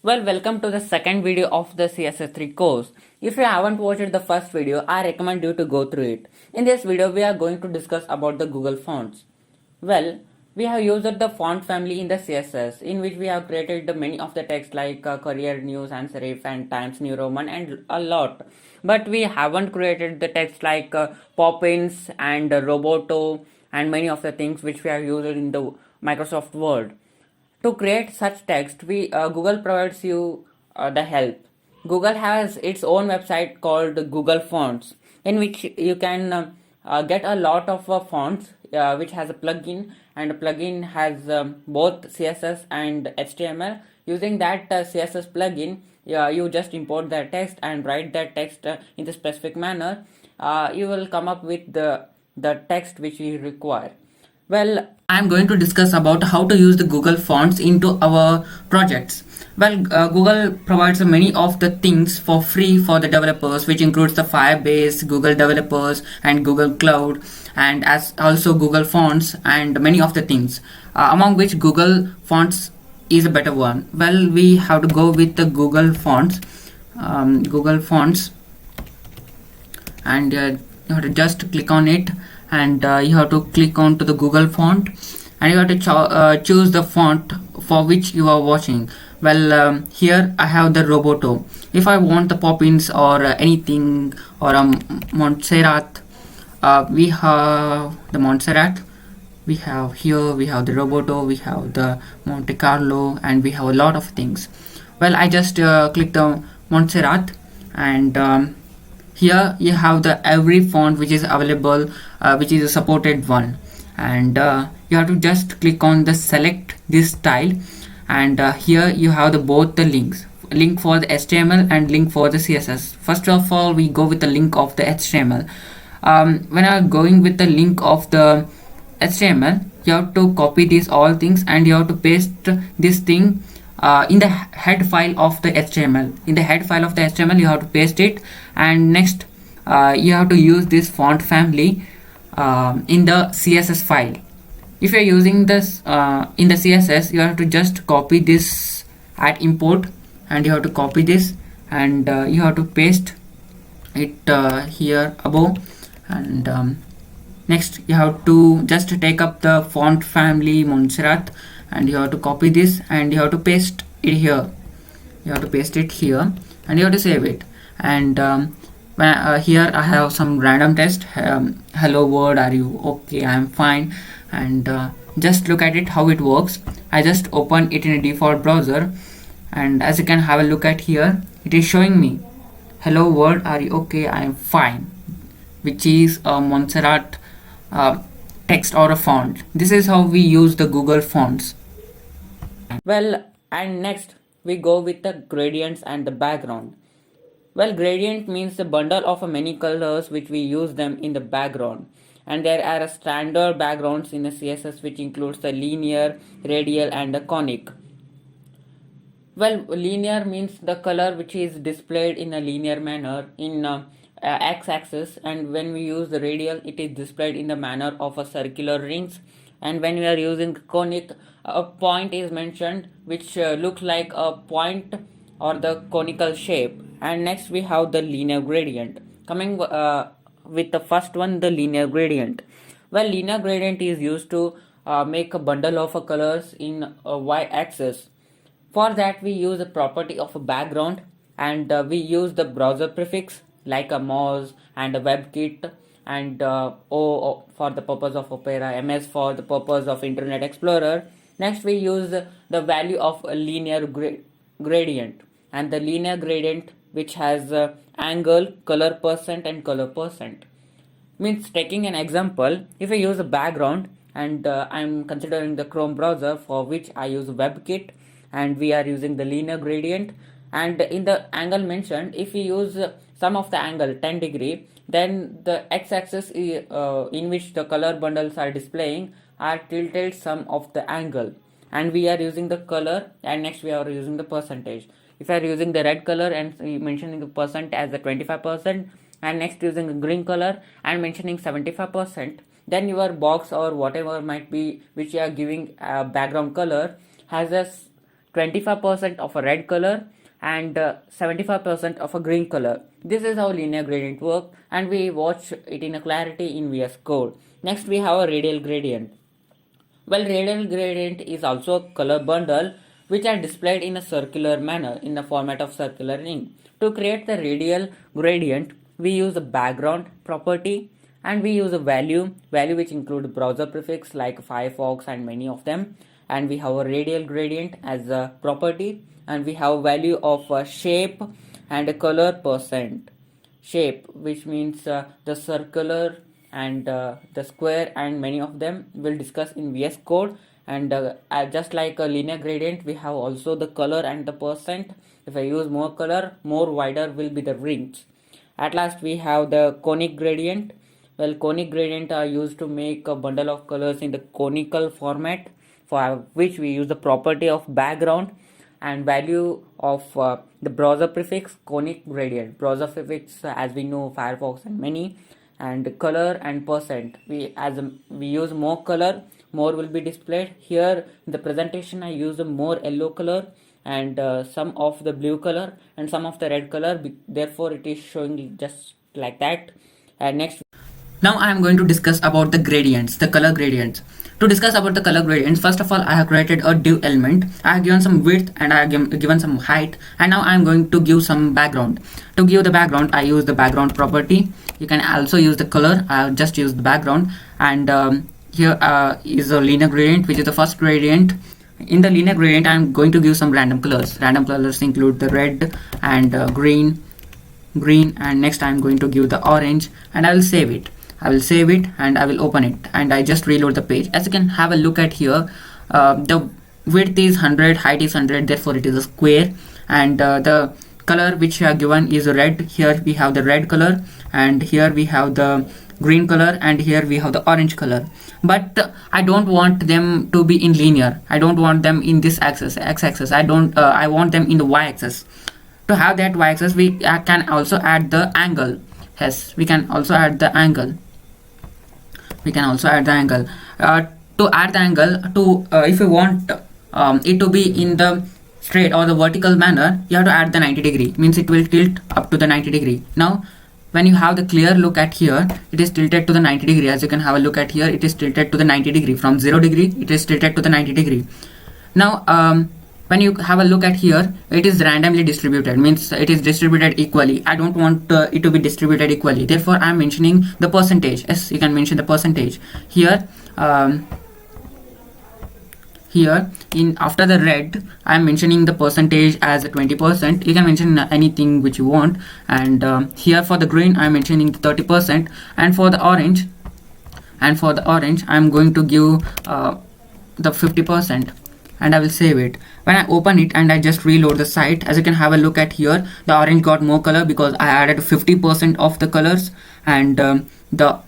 Well, welcome to the second video of the CSS3 course. If you haven't watched the first video, I recommend you to go through it. In this video, we are going to discuss about the Google fonts. Well, we have used the font family in the CSS, in which we have created the many of the text like Career, News, and Serif, and Times New Roman, and a lot. But we haven't created the text like Poppins and Roboto, and many of the things which we have used in the Microsoft Word. To create such text, we Google provides you the help. Google has its own website called Google Fonts, in which you can get a lot of fonts, which has a plugin, and a plugin has both CSS and HTML. Using that CSS plugin, you just import the text and write that text in the specific manner. You will come up with the text which you require. Well, I'm going to discuss about how to use the Google Fonts into our projects. Well, Google provides many of the things for free for the developers, which includes the Firebase, Google Developers, and Google Cloud, and as also Google Fonts and many of the things. Among which Google Fonts is a better one. Well, we have to go with the Google Fonts. Google Fonts, and you have to just click on it, and you have to click on to the Google font, and you have to choose the font for which you are watching. Well, here I have the Roboto. If I want the Poppins or anything, or Montserrat, we have the Montserrat, we have here, we have the Roboto, we have the Monte Carlo, and we have a lot of things. Well, I just click the Montserrat, and here you have the every font which is available, which is a supported one, and you have to just click on the select this style, and here you have the both the link for the HTML and link for the CSS. First of all, we go with the link of the HTML. When I'm going with the link of the HTML, you have to copy these all things, and you have to paste this thing in the head file of the HTML. In the head file of the HTML, you have to paste it, and next you have to use this font family in the CSS file. If you're using this in the CSS, you have to just copy this at import, and you have to copy this, and you have to paste it here above, and next you have to just take up the font family Montserrat, and you have to copy this, and you have to paste it here. You have to paste it here, and you have to save it. And here I have some random text. Hello world, are you okay? I'm fine. And just look at it how it works. I just open it in a default browser, and as you can have a look at here, it is showing me hello world, are you okay? I'm fine, which is a Montserrat text or a font. This is how we use the Google Fonts. Well, and next we go with the gradients and the background. Well, gradient means the bundle of many colors which we use them in the background. And there are standard backgrounds in the CSS which includes the linear, radial, and the conic. Well, linear means the color which is displayed in a linear manner in x-axis, and when we use the radial, it is displayed in the manner of a circular rings. And when we are using conic, a point is mentioned which looks like a point or the conical shape. And next we have the linear gradient. Coming with the first one, the linear gradient. Well, linear gradient is used to make a bundle of colors in a y-axis. For that, we use the property of a background, and we use the browser prefix like a Moz and a WebKit, and O for the purpose of Opera, MS for the purpose of Internet Explorer. Next, we use the value of a linear gradient, and the linear gradient which has angle, color percent, and color percent. Means, taking an example, if I use a background, and I'm considering the Chrome browser for which I use WebKit, and we are using the linear gradient, and in the angle mentioned, if we use sum of the angle 10 degree, then the x-axis in which the color bundles are displaying are tilted sum of the angle, and we are using the color, and next we are using the percentage. If I are using the red color and mentioning the percent as the 25%, and next using the green color and mentioning 75%, then your box or whatever might be which you are giving a background color has a 25% of a red color and 75% of a green color. This is how linear gradient works, and we watch it in a clarity in VS Code. Next we have a radial gradient. Well, radial gradient is also a color bundle which are displayed in a circular manner in the format of circular ring. To create the radial gradient, we use a background property and we use a value which include browser prefix like Firefox and many of them, and we have a radial gradient as a property, and we have value of a shape and a color percent. Shape, which means the circular and the square, and many of them will discuss in VS Code. And just like a linear gradient, we have also the color and the percent. If I use more color, more wider will be the rings. At last we have the conic gradient. Well, conic gradient are used to make a bundle of colors in the conical format, for which we use the property of background and value of the browser prefix conic gradient. Browser prefix, as we know, Firefox and many, and color and percent. We use more color, more will be displayed. Here in the presentation I use a more yellow color and some of the blue color and some of the red color, therefore it is showing just like that. And next, now I am going to discuss about the gradients, the color gradients. To discuss about the color gradients, first of all I have created a div element. I have given some width and I have given some height, and now I am going to give some background. To give the background, I use the background property. You can also use the color. I have just used the background, and here is a linear gradient, which is the first gradient. In the linear gradient I am going to give some random colors. Random colors include the red and green, and next I am going to give the orange, and I will save it. And I will open it, and I just reload the page. As you can have a look at here, the width is 100, height is 100, therefore it is a square, and the color which we have given is red. Here we have the red color, and here we have the green color, and here we have the orange color. But I don't want them to be in linear. I don't want them in this axis, x-axis. I want them in the y-axis. To have that y-axis, we can also add the angle. Yes, we can also add the angle. To add the angle, if you want it to be in the straight or the vertical manner, you have to add the 90 degree. Means it will tilt up to the 90 degree. Now when you have the clear look at here, it is tilted to the 90 degree. As you can have a look at here, it is tilted to the 90 degree. From 0 degree it is tilted to the 90 degree. Now when you have a look at here, it is randomly distributed, means it is distributed equally. I don't want it to be distributed equally, therefore I am mentioning the percentage. Yes, you can mention the percentage here. Here in after the red, I am mentioning the percentage as 20%. You can mention anything which you want. And here for the green I am mentioning 30%, and for the orange I am going to give the 50%, and I will save it. When I open it and I just reload the site, as you can have a look at here, the orange got more color because I added 50% of the colors, and the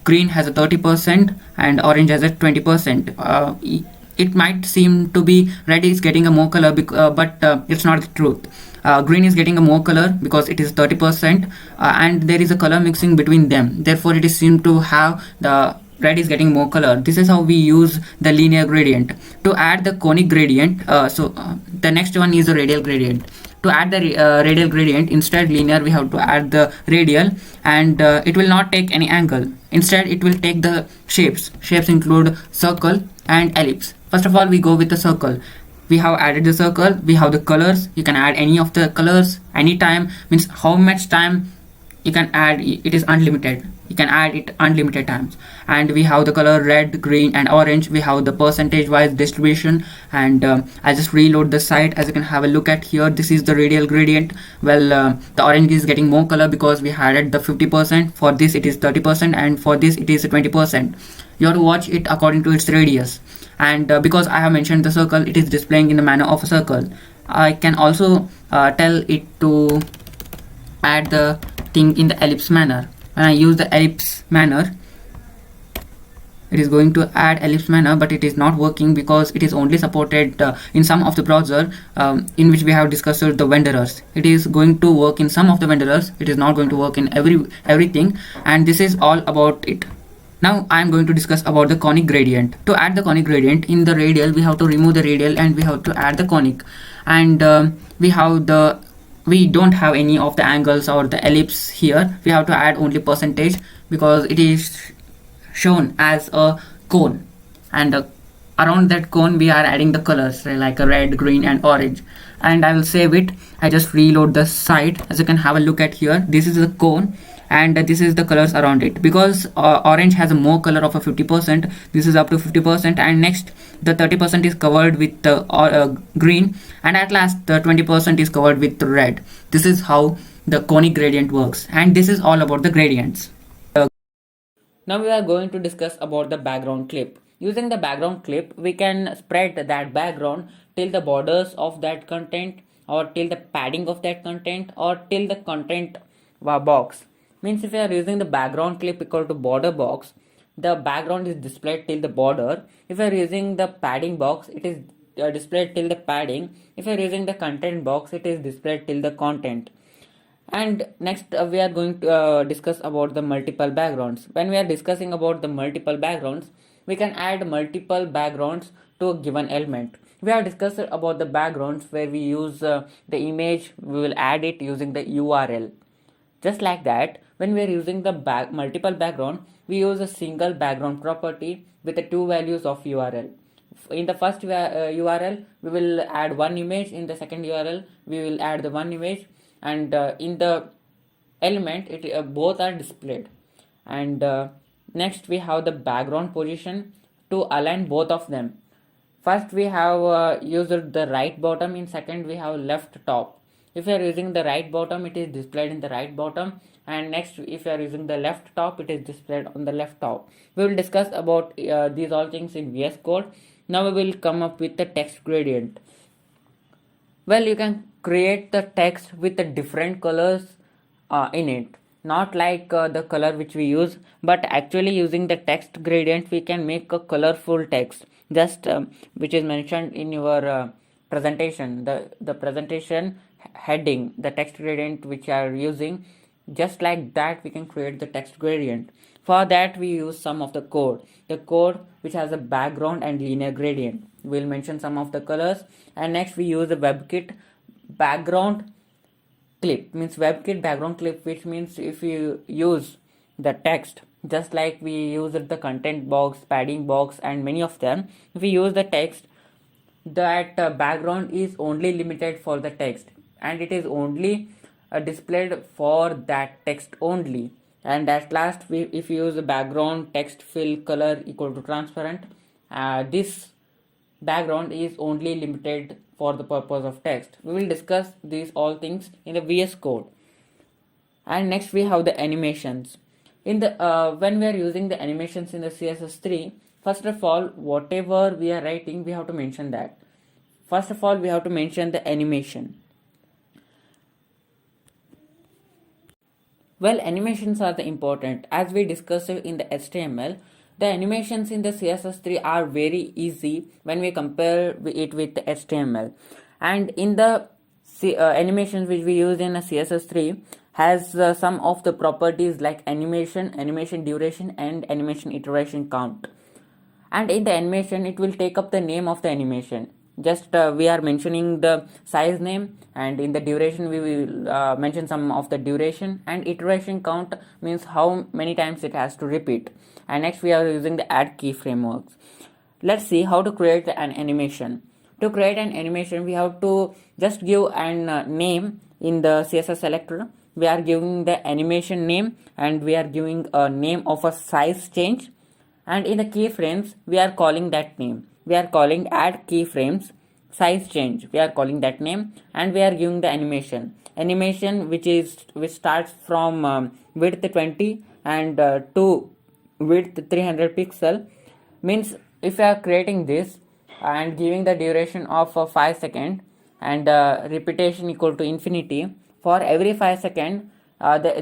green has a 30% and orange has a 20%. It might seem to be red is getting a more color, but it's not the truth. Green is getting a more color because it is 30%, and there is a color mixing between them, therefore it is seem to have the red is getting more color. This is how we use the linear gradient. To add the conic gradient, the next one is the radial gradient. To add the radial gradient, instead linear we have to add the radial, and it will not take any angle. Instead it will take the shapes. Shapes include circle and ellipse. First of all we go with the circle. We have added the circle. We have the colors. You can add any of the colors anytime, means how much time you can add. It is unlimited. You can add it unlimited times. And we have the color red, green and orange. We have the percentage wise distribution, and I just reload the site. As you can have a look at here, this is the radial gradient. Well, the orange is getting more color because we added the 50%. For this it is 30%, and for this it is 20%. You have to watch it according to its radius. And because I have mentioned the circle, it is displaying in the manner of a circle. I can also tell it to add the thing in the ellipse manner. When I use the ellipse manner, it is going to add ellipse manner, but it is not working because it is only supported in some of the browser in which we have discussed the vendors. It is going to work in some of the vendors. It is not going to work in everything, and this is all about it. Now I am going to discuss about the conic gradient. To add the conic gradient in the radial, we have to remove the radial and we have to add the conic. And we don't have any of the angles or the ellipse here. We have to add only percentage because it is shown as a cone. And around that cone we are adding the colors like a red, green and orange. And I will save it. I just reload the site. As you can have a look at here, this is the cone and this is the colors around it. Because orange has a more color of a 50%, this is up to 50%, and next the 30% is covered with green, and at last the 20% is covered with red. This is how the conic gradient works, and this is all about the gradients. Now we are going to discuss about the background clip. Using the background clip, we can spread that background till the borders of that content, or till the padding of that content, or till the content box. Means if you are using the background clip equal to border box, the background is displayed till the border. If you are using the padding box, it is displayed till the padding. If you are using the content box, it is displayed till the content. And next we are going to discuss about the multiple backgrounds. When we are discussing about the multiple backgrounds, we can add multiple backgrounds to a given element. We have discussed about the backgrounds where we use the image, we will add it using the URL. Just like that, when we are using the multiple background, we use a single background property with the two values of URL. In the first URL, we will add one image. In the second URL, we will add the one image, and in the element, both are displayed. And next, we have the background position to align both of them. First, we have used the right bottom. In second, we have left top. If you are using the right bottom, it is displayed in the right bottom, and next if you are using the left top, it is displayed on the left top. We will discuss about these all things in VS Code. Now we will come up with the text gradient. Well, you can create the text with the different colors in it, not like the color which we use, but actually using the text gradient we can make a colorful text, just which is mentioned in your presentation, the presentation heading, the text gradient which you are using. Just like that we can create the text gradient. For that we use some of the code which has a background and linear gradient. We'll mention some of the colors, and next we use the WebKit background clip. Means WebKit background clip, which means if you use the text just like we use the content box, padding box and many of them, if we use the text, that background is only limited for the text, and it is only displayed for that text only. And at last if we use the background text fill color equal to transparent, this background is only limited for the purpose of text. We will discuss these all things in the VS Code. And next we have the animations. In the when we are using the animations in the CSS3, first of all, whatever we are writing, we have to mention that. First of all, we have to mention the animation. Well, animations are the important. As we discussed in the HTML, the animations in the CSS3 are very easy when we compare it with the HTML. And in the animations which we use in a CSS3 has some of the properties like animation, animation duration and animation iteration count. And in the animation, it will take up the name of the animation. Just we are mentioning the size name, and in the duration we will mention some of the duration, and iteration count means how many times it has to repeat. And next we are using the add key frameworks. Let's see how to create an animation. To create an animation, we have to just give an name in the CSS selector. We are giving the animation name, and we are giving a name of a size change, and in the keyframes we are calling that name. We are calling add keyframes size change. We are calling that name, and we are giving the animation which starts from width 20 and to width 300 pixel. Means if you are creating this and giving the duration of 5 seconds and repetition equal to infinity, for every 5 seconds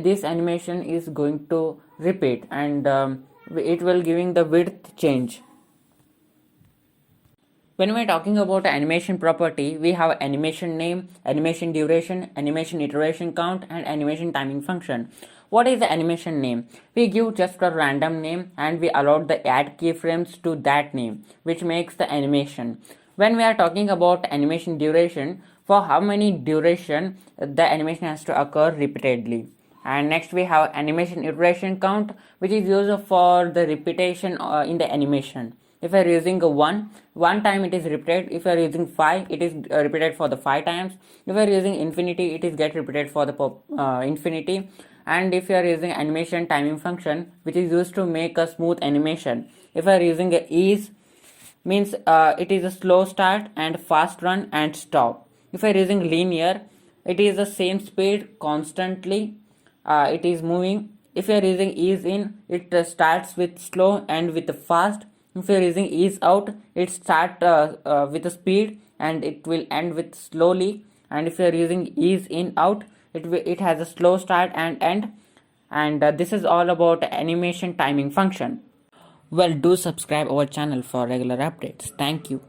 this animation is going to repeat, and it will giving the width change. When we are talking about animation property, we have animation name, animation duration, animation iteration count and animation timing function. What is the animation name? We give just a random name and we allowed the add keyframes to that name, which makes the animation. When we are talking about animation duration, for how many duration the animation has to occur repeatedly. And next we have animation iteration count, which is used for the repetition in the animation. If you are using one time it is repeated. If you are using 5, it is repeated for the 5 times. If you are using infinity, it is get repeated for the infinity. And if you are using animation timing function, which is used to make a smooth animation. If you are using a ease, means it is a slow start and fast run and stop. If you are using linear, it is the same speed constantly, it is moving. If you are using ease in, it starts with slow and with fast. If you are using ease out, it start with a speed and it will end with slowly. And if you are using ease in out, it has a slow start and end. And this is all about animation timing function. Well, do subscribe our channel for regular updates. Thank you.